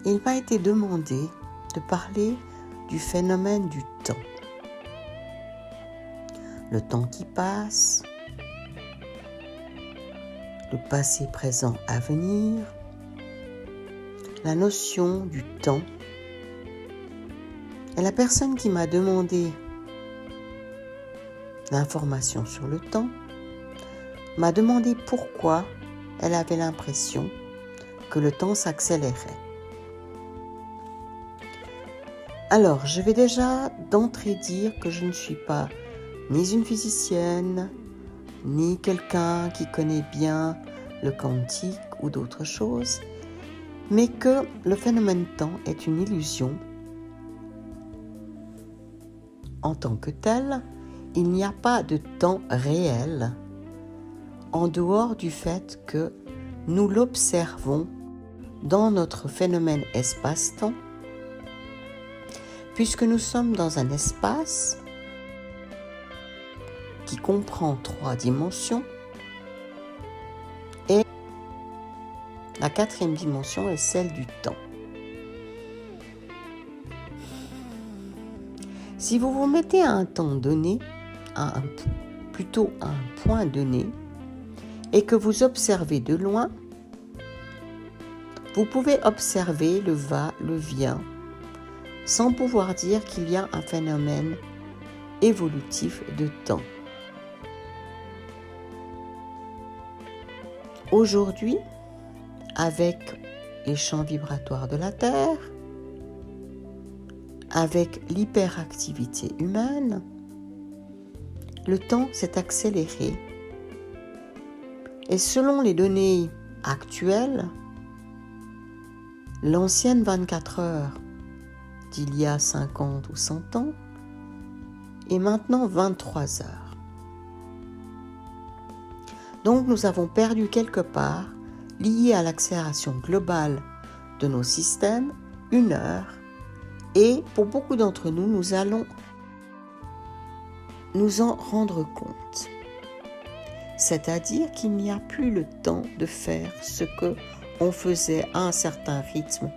il m'a été demandé de parler du phénomène du temps. Le temps qui passe, le passé, présent, avenir, la notion du temps. Et la personne qui m'a demandé l'information sur le temps m'a demandé pourquoi elle avait l'impression que le temps s'accélérait. Alors, je vais déjà d'entrée dire que je ne suis pas ni une physicienne, ni quelqu'un qui connaît bien le quantique ou d'autres choses, mais que le phénomène temps est une illusion. En tant que tel, il n'y a pas de temps réel, en dehors du fait que nous l'observons dans notre phénomène espace-temps, puisque nous sommes dans un espace qui comprend 3 dimensions et la 4e dimension est celle du temps. Si vous vous mettez à un temps donné, plutôt à un point donné, et que vous observez de loin, vous pouvez observer le va, le vient, sans pouvoir dire qu'il y a un phénomène évolutif de temps. Aujourd'hui, avec les champs vibratoires de la Terre, avec l'hyperactivité humaine, le temps s'est accéléré. Et selon les données actuelles, l'ancienne 24 heures d'il y a 50 ou 100 ans est maintenant 23 heures. Donc nous avons perdu quelque part, lié à l'accélération globale de nos systèmes, 1 heure. Et pour beaucoup d'entre nous, nous allons nous en rendre compte. C'est-à-dire qu'il n'y a plus le temps de faire ce que on faisait à un certain rythme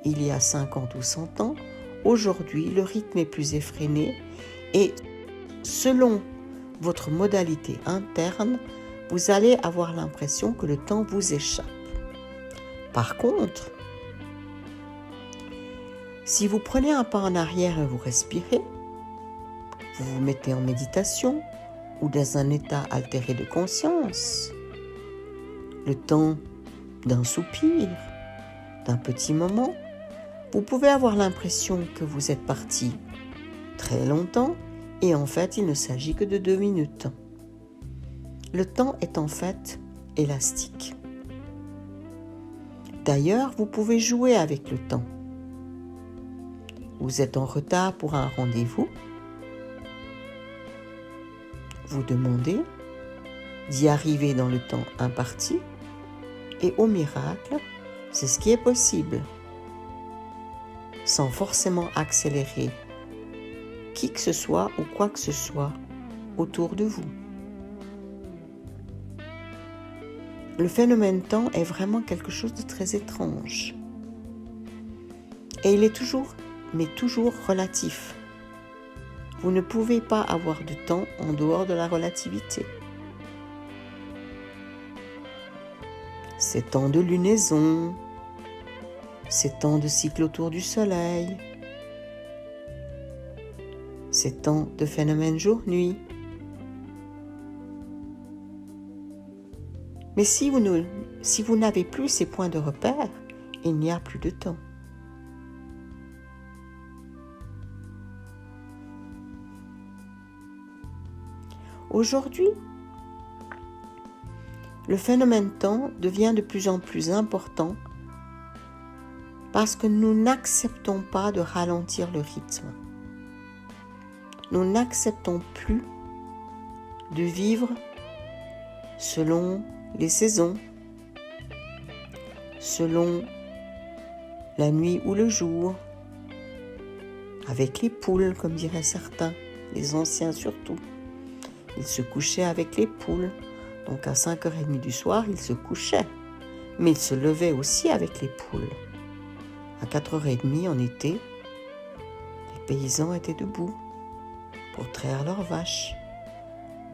il y a 50 ou 100 ans. Aujourd'hui, le rythme est plus effréné et selon votre modalité interne, vous allez avoir l'impression que le temps vous échappe. Par contre, si vous prenez un pas en arrière et vous respirez, vous vous mettez en méditation ou dans un état altéré de conscience, le temps d'un soupir, d'un petit moment, vous pouvez avoir l'impression que vous êtes parti très longtemps et en fait il ne s'agit que de 2 minutes. Le temps est en fait élastique. D'ailleurs, vous pouvez jouer avec le temps. Vous êtes en retard pour un rendez-vous. Vous demandez d'y arriver dans le temps imparti et au miracle, c'est ce qui est possible, sans forcément accélérer qui que ce soit ou quoi que ce soit autour de vous. Le phénomène temps est vraiment quelque chose de très étrange. Et il est toujours relatif. Vous ne pouvez pas avoir de temps en dehors de la relativité. Ces temps de lunaison, ces temps de cycle autour du soleil, ces temps de phénomène jour-nuit. Mais si vous n'avez plus ces points de repère, il n'y a plus de temps. Aujourd'hui, le phénomène temps devient de plus en plus important parce que nous n'acceptons pas de ralentir le rythme. Nous n'acceptons plus de vivre selon les saisons, selon la nuit ou le jour, avec les poules, comme diraient certains, les anciens surtout. Ils se couchaient avec les poules, donc à 5h30 du soir, ils se couchaient, mais ils se levaient aussi avec les poules. à 4h30 en été, les paysans étaient debout pour traire leurs vaches,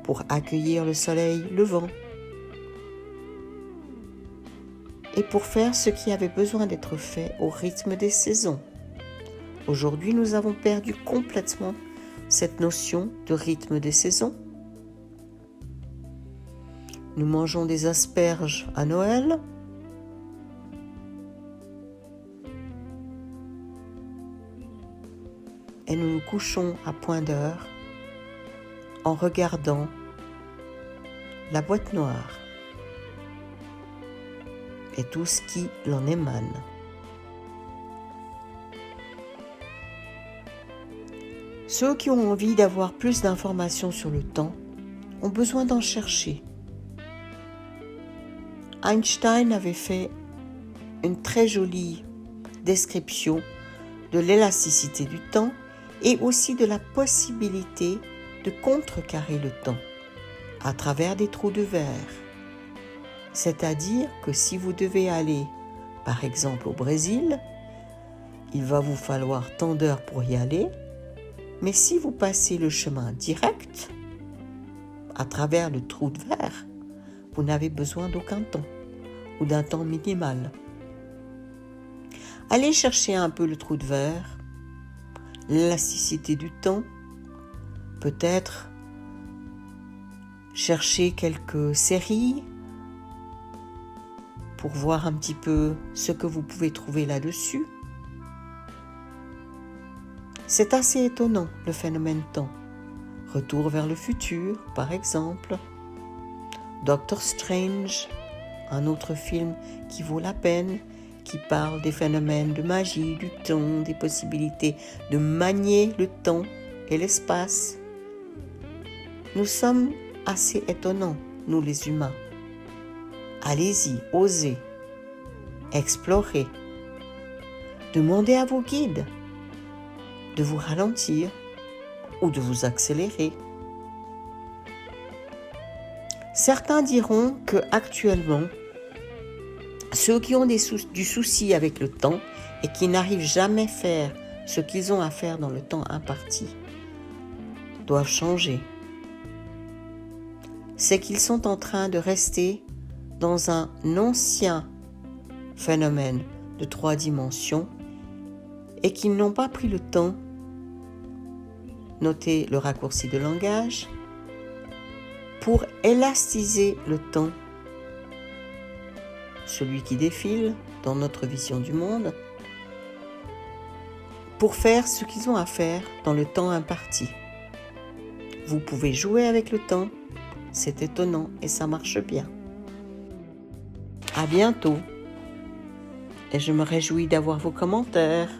pour accueillir le soleil levant et pour faire ce qui avait besoin d'être fait au rythme des saisons. Aujourd'hui, nous avons perdu complètement cette notion de rythme des saisons. Nous mangeons des asperges à Noël. Et nous nous couchons à point d'heure en regardant la boîte noire et tout ce qui l'en émane. Ceux qui ont envie d'avoir plus d'informations sur le temps ont besoin d'en chercher. Einstein avait fait une très jolie description de l'élasticité du temps et aussi de la possibilité de contrecarrer le temps à travers des trous de verre. C'est-à-dire que si vous devez aller, par exemple, au Brésil, il va vous falloir tant d'heures pour y aller, mais si vous passez le chemin direct, à travers le trou de verre, vous n'avez besoin d'aucun temps ou d'un temps minimal. Allez chercher un peu le trou de verre, l'élasticité du temps, peut-être chercher quelques séries pour voir un petit peu ce que vous pouvez trouver là-dessus. C'est assez étonnant, le phénomène temps. Retour vers le futur, par exemple. Doctor Strange, un autre film qui vaut la peine, qui parle des phénomènes de magie, du temps, des possibilités de manier le temps et l'espace. Nous sommes assez étonnants, nous les humains. Allez-y, osez, explorez. Demandez à vos guides de vous ralentir ou de vous accélérer. Certains diront que actuellement, ceux qui ont du souci avec le temps et qui n'arrivent jamais à faire ce qu'ils ont à faire dans le temps imparti doivent changer. C'est qu'ils sont en train de rester dans un ancien phénomène de 3 dimensions et qu'ils n'ont pas pris le temps, notez le raccourci de langage, pour élastiser le temps, celui qui défile dans notre vision du monde, pour faire ce qu'ils ont à faire dans le temps imparti. Vous pouvez jouer avec le temps, c'est étonnant et ça marche bien. À bientôt et je me réjouis d'avoir vos commentaires.